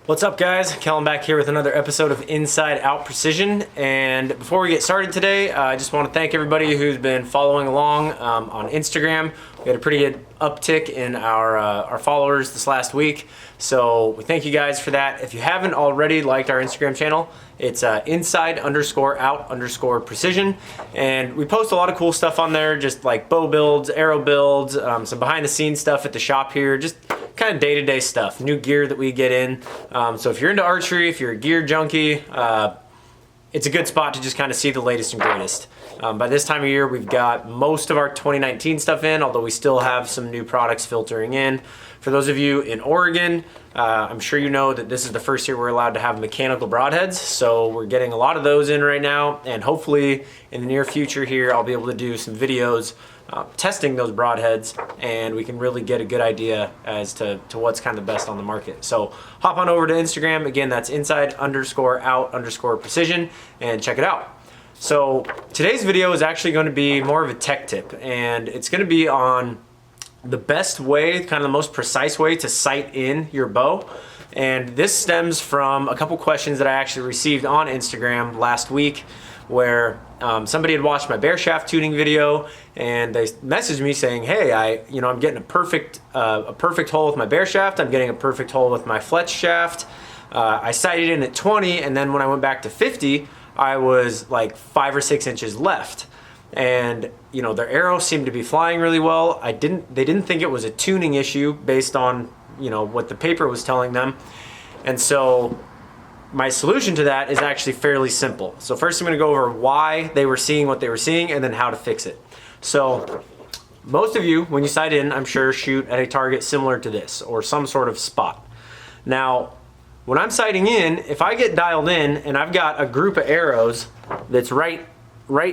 What's up, guys? Kellen back here with another episode of Inside Out Precision. And before we get started today, I just want to thank everybody who's been following along on Instagram. We had a pretty good uptick in our followers this last week, so we thank you guys for that. If you haven't already liked our Instagram channel, it's inside_out_precision, and we post a lot of cool stuff on there, just like bow builds, arrow builds, some behind the scenes stuff at the shop here, just kind of day-to-day stuff, new gear that we get in. So if you're into archery, if you're a gear junkie, it's a good spot to just kind of see the latest and greatest. By this time of year, we've got most of our 2019 stuff in, although we still have some new products filtering in. For those of you in Oregon, I'm sure you know that this is the first year we're allowed to have mechanical broadheads, so we're getting a lot of those in right now, and hopefully in the near future here, I'll be able to do some videos testing those broadheads, and we can really get a good idea as to what's kind of the best on the market. So hop on over to Instagram. Again, that's inside_out_precision, and check it out. So today's video is actually going to be more of a tech tip, and it's going to be on the best way, kind of the most precise way to sight in your bow. And this stems from a couple questions that I actually received on Instagram last week, where somebody had watched my bear shaft tuning video, and they messaged me saying, hey, I'm getting a perfect hole with my bear shaft. I'm getting a perfect hole with my fletch shaft. I sighted in at 20, and then when I went back to 50, I was like 5 or 6 inches left. And their arrows seemed to be flying really well. They didn't think it was a tuning issue based on what the paper was telling them. And so my solution to that is actually fairly simple. So first I'm going to go over why they were seeing what they were seeing, and then how to fix it. So most of you, when you sight in, I'm sure, shoot at a target similar to this or some sort of spot. Now, when I'm sighting in, if I get dialed in and I've got a group of arrows that's right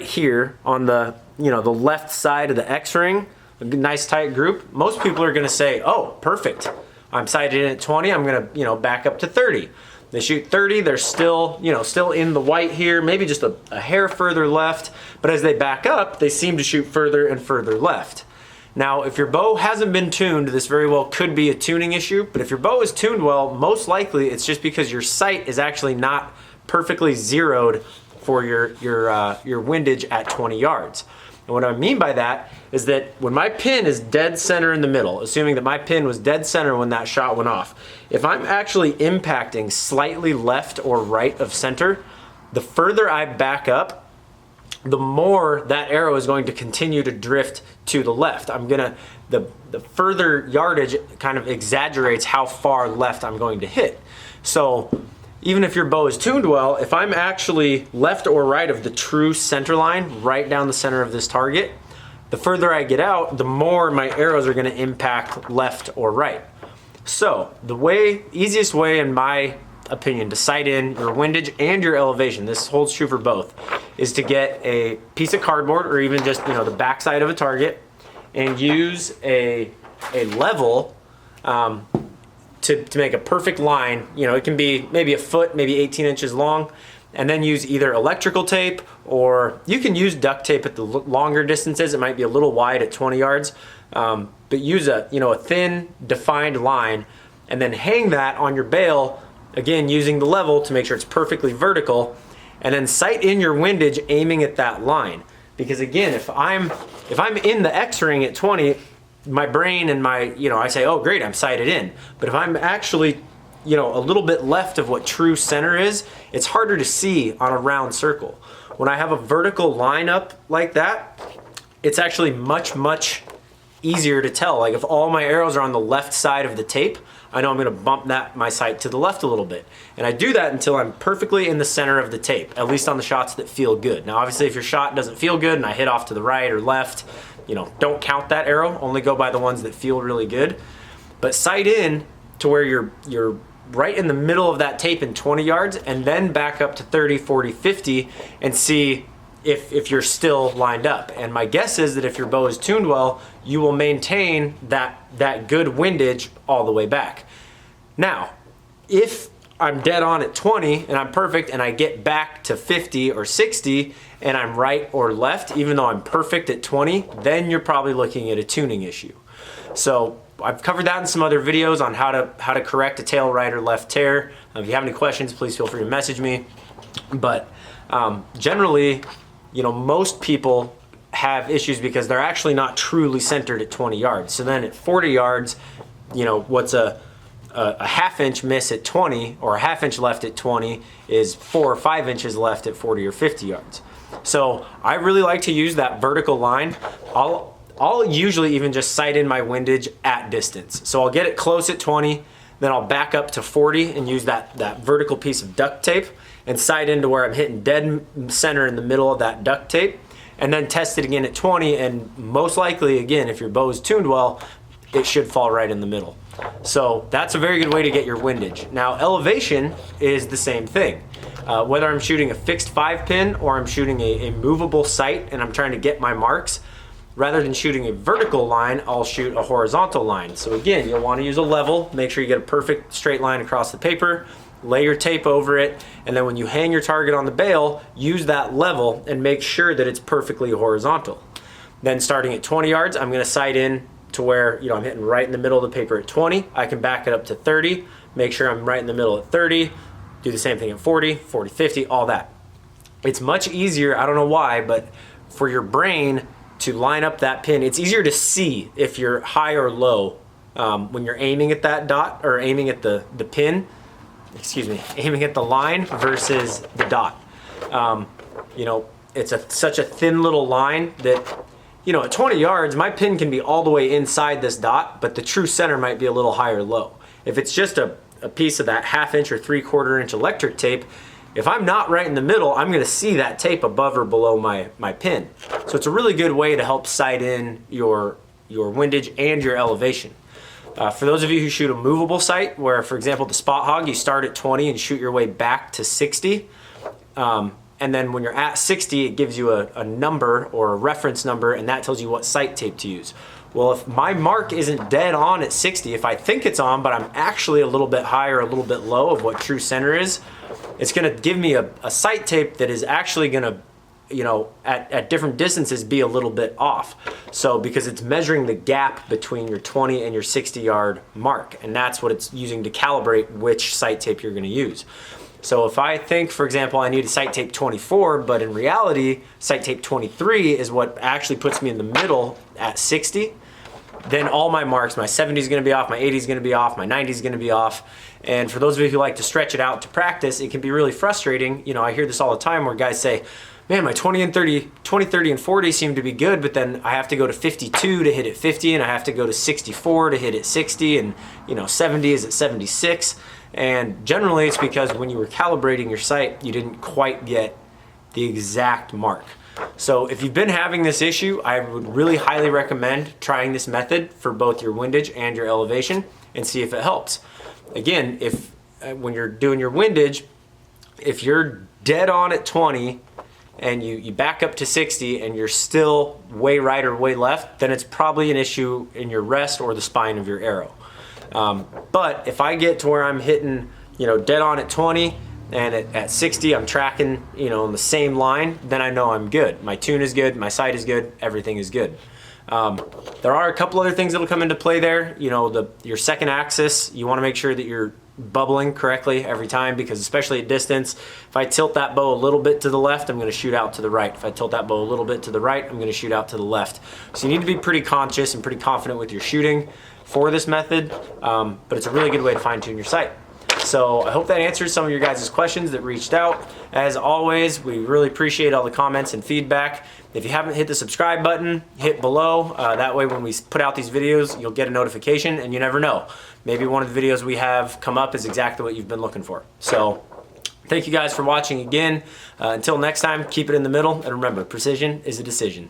here on the the left side of the X-ring, a nice tight group, most people are going to say, oh, perfect, I'm sighted in at 20, I'm going to back up to 30. They shoot 30, they're still still in the white here, maybe just a hair further left, but as they back up, they seem to shoot further and further left. Now, if your bow hasn't been tuned, this very well could be a tuning issue, but if your bow is tuned well, most likely it's just because your sight is actually not perfectly zeroed for your windage at 20 yards. And what I mean by that is that when my pin is dead center in the middle, assuming that my pin was dead center when that shot went off, if I'm actually impacting slightly left or right of center, the further I back up, the more that arrow is going to continue to drift to the left. The further yardage kind of exaggerates how far left I'm going to hit. So even if your bow is tuned well, if I'm actually left or right of the true center line, right down the center of this target, the further I get out, the more my arrows are going to impact left or right. So the easiest way, in my opinion, to sight in your windage and your elevation, this holds true for both, is to get a piece of cardboard or even just the backside of a target and use a level to make a perfect line. It can be maybe a foot, maybe 18 inches long, and then use either electrical tape, or you can use duct tape at the longer distances. It might be a little wide at 20 yards, but use a thin defined line, and then hang that on your bail, again using the level to make sure it's perfectly vertical, and then sight in your windage aiming at that line. Because again, if I'm in the X-ring at 20, my brain and I say, oh great, I'm sighted in. But if I'm actually a little bit left of what true center is, it's harder to see on a round circle. When I have a vertical line up like that, it's actually much easier to tell. Like if all my arrows are on the left side of the tape, I know I'm going to bump my sight to the left a little bit. And I do that until I'm perfectly in the center of the tape, at least on the shots that feel good. Now obviously if your shot doesn't feel good and I hit off to the right or left, don't count that arrow, only go by the ones that feel really good. But sight in to where you're right in the middle of that tape in 20 yards, and then back up to 30, 40, 50 and see if you're still lined up. And my guess is that if your bow is tuned well, you will maintain that good windage all the way back. Now, if I'm dead on at 20 and I'm perfect and I get back to 50 or 60 and I'm right or left, even though I'm perfect at 20, then you're probably looking at a tuning issue. So I've covered that in some other videos on how to correct a tail right or left tear. If you have any questions, please feel free to message me. But generally, you know, most people have issues because they're actually not truly centered at 20 yards. So then at 40 yards, you know, what's a half inch miss at 20 or a half inch left at 20 is 4 or 5 inches left at 40 or 50 yards. So I really like to use that vertical line. I'll usually even just sight in my windage at distance. So I'll get it close at 20, then I'll back up to 40 and use that vertical piece of duct tape and sight into where I'm hitting dead center in the middle of that duct tape, and then test it again at 20, and most likely, again, if your bow is tuned well, it should fall right in the middle. So that's a very good way to get your windage. Now elevation is the same thing. Whether I'm shooting a fixed 5-pin or I'm shooting a movable sight and I'm trying to get my marks, rather than shooting a vertical line, I'll shoot a horizontal line. So again, you'll want to use a level, make sure you get a perfect straight line across the paper, lay your tape over it, and then when you hang your target on the bail, use that level and make sure that it's perfectly horizontal. Then starting at 20 yards, I'm going to sight in to where, you know, I'm hitting right in the middle of the paper at 20. I can back it up to 30, make sure I'm right in the middle at 30, do the same thing at 40, 40, 50, all that. It's much easier, I don't know why, but for your brain to line up that pin, it's easier to see if you're high or low when you're aiming at that dot or aiming at the pin, aiming at the line versus the dot. You know, it's such a thin little line that, you know, at 20 yards, my pin can be all the way inside this dot, but the true center might be a little high or low. If it's just a piece of that 1/2 inch or 3/4 inch electric tape, if I'm not right in the middle, I'm gonna see that tape above or below my pin. So it's a really good way to help sight in your windage and your elevation. For those of you who shoot a movable sight, where for example the Spot Hog, you start at 20 and shoot your way back to 60, and then when you're at 60, it gives you a number or a reference number, and that tells you what sight tape to use. Well, if my mark isn't dead on at 60, if I think it's on, but I'm actually a little bit high or a little bit low of what true center is, it's gonna give me a sight tape that is actually gonna, you know, at different distances be a little bit off. So because it's measuring the gap between your 20 and your 60 yard mark, and that's what it's using to calibrate which sight tape you're gonna use. So if I think, for example, I need a sight tape 24, but in reality, sight tape 23 is what actually puts me in the middle at 60, then all my marks, my 70 is gonna be off, my 80 is gonna be off, my 90 is gonna be off. And for those of you who like to stretch it out to practice, it can be really frustrating. You know, I hear this all the time where guys say, man, my 20, 30, and 40 seem to be good, but then I have to go to 52 to hit at 50, and I have to go to 64 to hit at 60, and you know, 70 is at 76. And generally it's because when you were calibrating your sight, you didn't quite get the exact mark. So if you've been having this issue, I would really highly recommend trying this method for both your windage and your elevation and see if it helps. Again, if when you're doing your windage, if you're dead on at 20 and you back up to 60 and you're still way right or way left, then it's probably an issue in your rest or the spine of your arrow. But if I get to where I'm hitting, you know, dead on at 20 and at 60 I'm tracking, you know, on the same line, then I know I'm good. My tune is good, my sight is good, everything is good. There are a couple other things that'll come into play there. You know, your second axis, you want to make sure that you're bubbling correctly every time, because especially at distance, if I tilt that bow a little bit to the left, I'm going to shoot out to the right. If I tilt that bow a little bit to the right, I'm going to shoot out to the left. So you need to be pretty conscious and pretty confident with your shooting for this method, but it's a really good way to fine-tune your sight. So I hope that answers some of your guys' questions that reached out. As always, we really appreciate all the comments and feedback. If you haven't hit the subscribe button, hit below. That way when we put out these videos, you'll get a notification, and you never know. Maybe one of the videos we have come up is exactly what you've been looking for. So thank you guys for watching again. Until next time, keep it in the middle, and remember, precision is a decision.